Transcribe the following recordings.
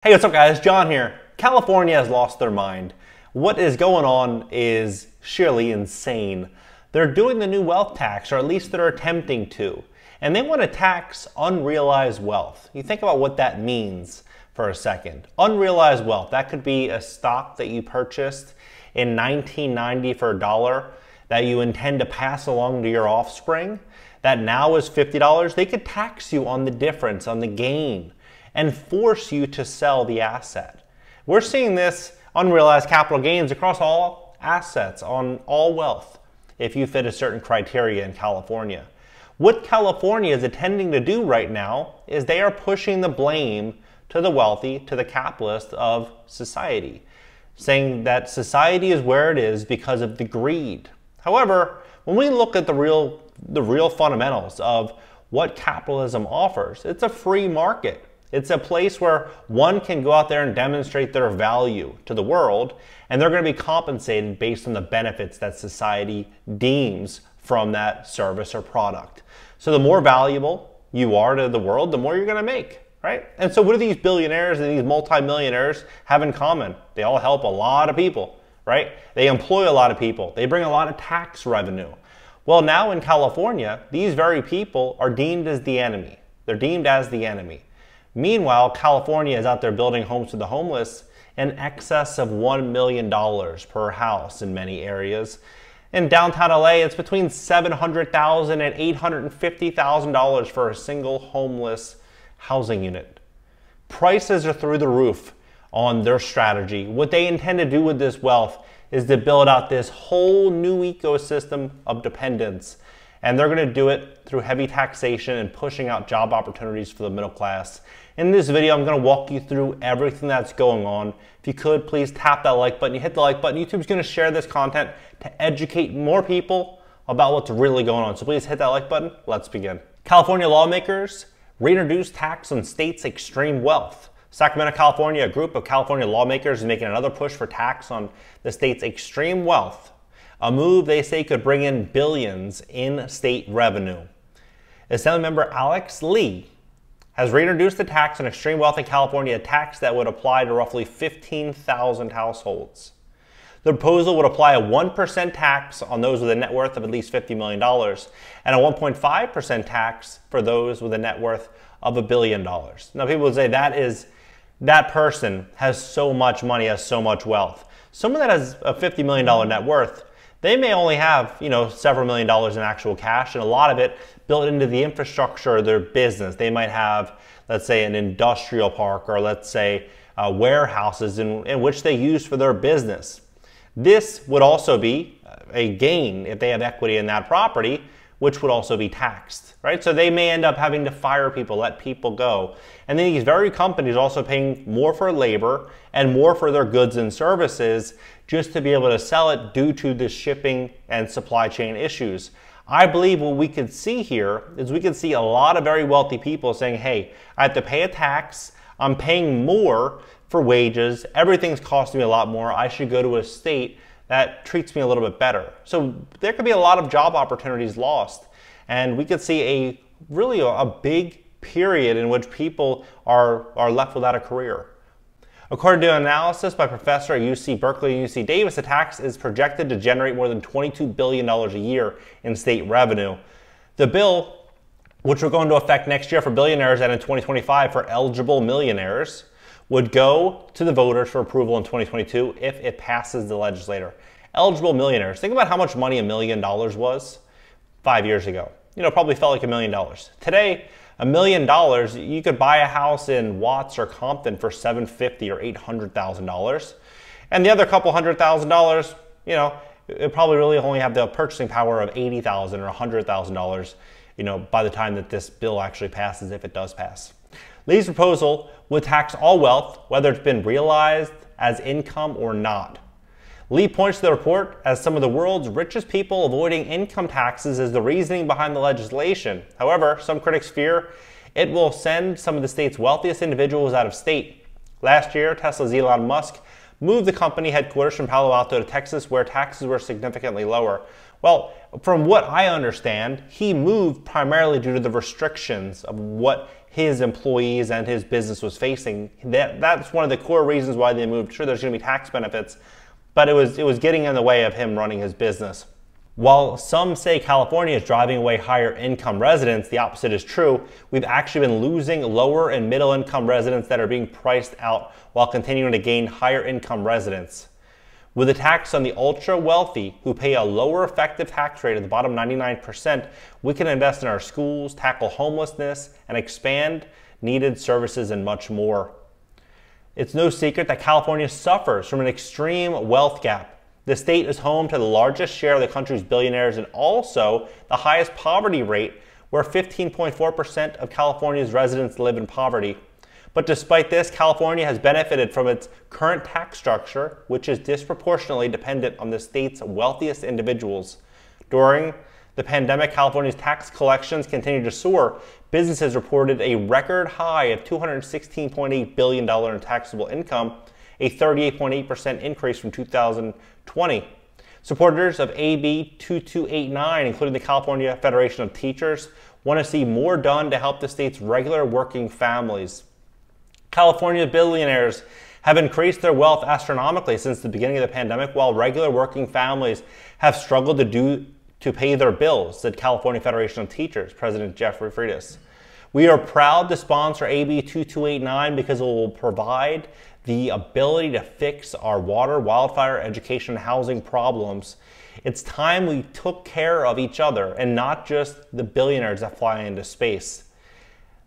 Hey, what's up guys? John here. California has lost their mind. What is going on is sheerly insane. They're doing the new wealth tax, or at least they're attempting to. And they want to tax unrealized wealth. You think about what that means for a second. Unrealized wealth, that could be a stock that you purchased in 1990 for $1 that you intend to pass along to your offspring, that now is $50. They could tax you on the difference, on the gain, and force you to sell the asset. We're seeing this unrealized capital gains across all assets, on all wealth, if you fit a certain criteria in California. What California is intending to do right now is they are pushing the blame to the wealthy, to the capitalists of society, saying that society is where it is because of the greed. However, when we look at the real fundamentals of what capitalism offers, it's a free market. It's a place where one can go out there and demonstrate their value to the world, and they're going to be compensated based on the benefits that society deems from that service or product. So the more valuable you are to the world, the more you're going to make, right? And so what do these billionaires and these multimillionaires have in common? They all help a lot of people, right? They employ a lot of people. They bring a lot of tax revenue. Well, now in California, these very people are deemed as the enemy. They're deemed as the enemy. Meanwhile, California is out there building homes for the homeless in excess of $1 million per house in many areas. In downtown LA, it's between $700,000 and $850,000 for a single homeless housing unit. Prices are through the roof on their strategy. What they intend to do with this wealth is to build out this whole new ecosystem of dependence. And they're going to do it through heavy taxation and pushing out job opportunities for the middle class. In this video, I'm going to walk you through everything that's going on. If you could, please tap that like button. You hit the like button. YouTube's going to share this content to educate more people about what's really going on. So please hit that like button. Let's begin. California lawmakers reintroduce tax on states' extreme wealth. Sacramento, California, a group of California lawmakers is making another push for tax on the state's extreme wealth. A move they say could bring in billions in state revenue. Assemblymember Alex Lee has reintroduced the tax on extreme wealth in California, a tax that would apply to roughly 15,000 households. The proposal would apply a 1% tax on those with a net worth of at least $50 million and a 1.5% tax for those with a net worth of $1 billion. Now people would say that person has so much money, has so much wealth. Someone that has a $50 million net worth, they may only have, several $1 million in actual cash, and a lot of it built into the infrastructure of their business. They might have, let's say, an industrial park, or let's say warehouses in which they use for their business. This would also be a gain if they have equity in that property, which would also be taxed, right? So they may end up having to fire people, let people go. And then these very companies also paying more for labor and more for their goods and services just to be able to sell it due to the shipping and supply chain issues. I believe what we could see here is we could see a lot of very wealthy people saying, hey, I have to pay a tax, I'm paying more for wages, everything's costing me a lot more, I should go to a state that treats me a little bit better. So there could be a lot of job opportunities lost. And we could see really a big period in which people are left without a career. According to an analysis by professor at UC Berkeley and UC Davis, the tax is projected to generate more than $22 billion a year in state revenue. The bill, which will go into effect next year for billionaires and in 2025 for eligible millionaires, would go to the voters for approval in 2022 if it passes the legislature. Eligible millionaires. Think about how much money $1 million was 5 years ago. Probably felt like $1 million. Today, $1 million, you could buy a house in Watts or Compton for $750,000 or $800,000. And the other couple $100,000, it probably really only have the purchasing power of $80,000 or $100,000, by the time that this bill actually passes, if it does pass. Lee's proposal would tax all wealth, whether it's been realized as income or not. Lee points to the report as some of the world's richest people avoiding income taxes as the reasoning behind the legislation. However, some critics fear it will send some of the state's wealthiest individuals out of state. Last year, Tesla's Elon Musk moved the company headquarters from Palo Alto to Texas, where taxes were significantly lower. Well, from what I understand, he moved primarily due to the restrictions of what his employees and his business was facing. That's one of the core reasons why they moved. Sure, there's going to be tax benefits, but it was getting in the way of him running his business. While some say California is driving away higher income residents, the opposite is true. We've actually been losing lower and middle income residents that are being priced out while continuing to gain higher income residents. With a tax on the ultra wealthy who pay a lower effective tax rate at the bottom 99%, we can invest in our schools, tackle homelessness, and expand needed services and much more. It's no secret that California suffers from an extreme wealth gap. The state is home to the largest share of the country's billionaires and also the highest poverty rate, where 15.4% of California's residents live in poverty. But despite this, California has benefited from its current tax structure, which is disproportionately dependent on the state's wealthiest individuals. During the pandemic, California's tax collections continued to soar. Businesses reported a record high of $216.8 billion in taxable income, a 38.8% increase from 2020. Supporters of AB 2289, including the California Federation of Teachers, want to see more done to help the state's regular working families. California billionaires have increased their wealth astronomically since the beginning of the pandemic, while regular working families have struggled to pay their bills, said California Federation of Teachers President Jeffrey Freitas. We are proud to sponsor AB 2289 because it will provide the ability to fix our water, wildfire, education, and housing problems. It's time we took care of each other and not just the billionaires that fly into space.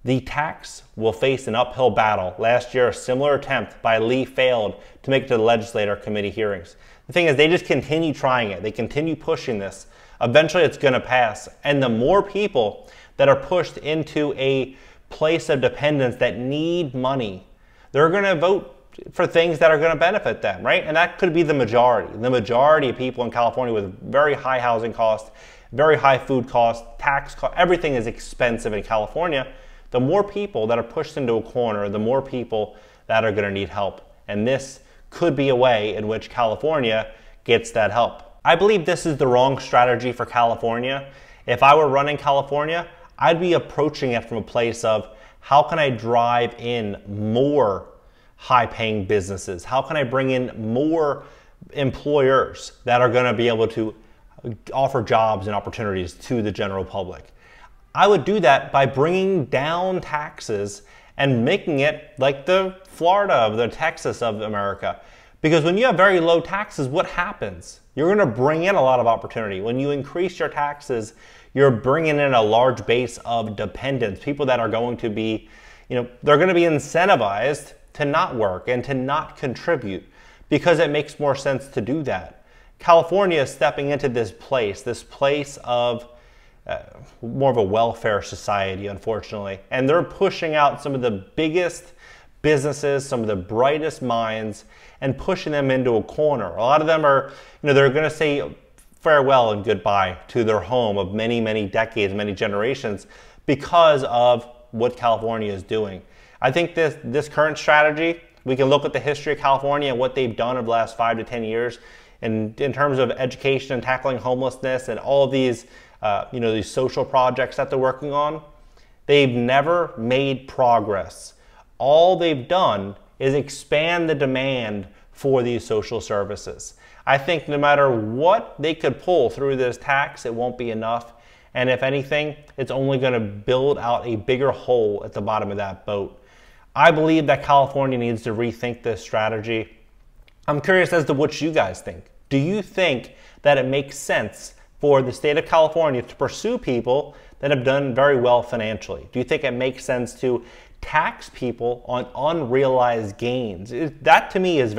The tax will face an uphill battle. Last year, a similar attempt by Lee failed to make it to the legislature committee hearings. The thing is, they just continue trying it. They continue pushing this. Eventually, it's going to pass. And the more people that are pushed into a place of dependence that need money, they're going to vote for things that are going to benefit them, right? And that could be the majority. The majority of people in California with very high housing costs, very high food costs, tax costs, everything is expensive in California. The more people that are pushed into a corner, the more people that are going to need help. And this could be a way in which California gets that help. I believe this is the wrong strategy for California. If I were running California, I'd be approaching it from a place of how can I drive in more high-paying businesses? How can I bring in more employers that are going to be able to offer jobs and opportunities to the general public? I would do that by bringing down taxes and making it like the Florida, the Texas of America. Because when you have very low taxes, what happens? You're going to bring in a lot of opportunity. When you increase your taxes, you're bringing in a large base of dependents, people that are going to be, they're going to be incentivized to not work and to not contribute because it makes more sense to do that. California is stepping into this place of more of a welfare society, unfortunately. And they're pushing out some of the biggest businesses, some of the brightest minds, and pushing them into a corner. A lot of them are, they're going to say farewell and goodbye to their home of many, many decades, many generations because of what California is doing. I think this current strategy, we can look at the history of California and what they've done over the last 5 to 10 years in terms of education and tackling homelessness and all of these, these social projects that they're working on. They've never made progress. All they've done is expand the demand for these social services. I think no matter what they could pull through this tax, it won't be enough. And if anything, it's only going to build out a bigger hole at the bottom of that boat. I believe that California needs to rethink this strategy. I'm curious as to what you guys think. Do you think that it makes sense for the state of California to pursue people that have done very well financially? Do you think it makes sense to tax people on unrealized gains? That to me is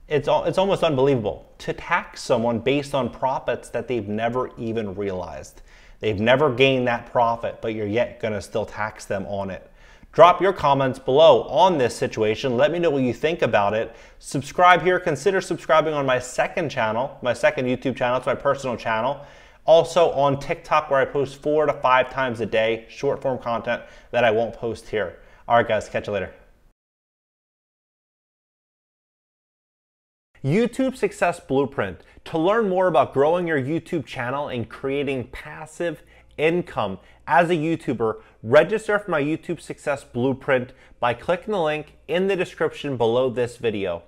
it's almost unbelievable to tax someone based on profits that they've never even realized. They've never gained that profit, but you're yet going to still tax them on it. Drop your comments below on this situation. Let me know what you think about it. Subscribe here. Consider subscribing on my second channel, my second YouTube channel. It's my personal channel. Also on TikTok, where I post 4 to 5 times a day, short form content that I won't post here. All right, guys, catch you later. YouTube Success Blueprint. To learn more about growing your YouTube channel and creating passive income as a YouTuber, register for my YouTube Success Blueprint by clicking the link in the description below this video.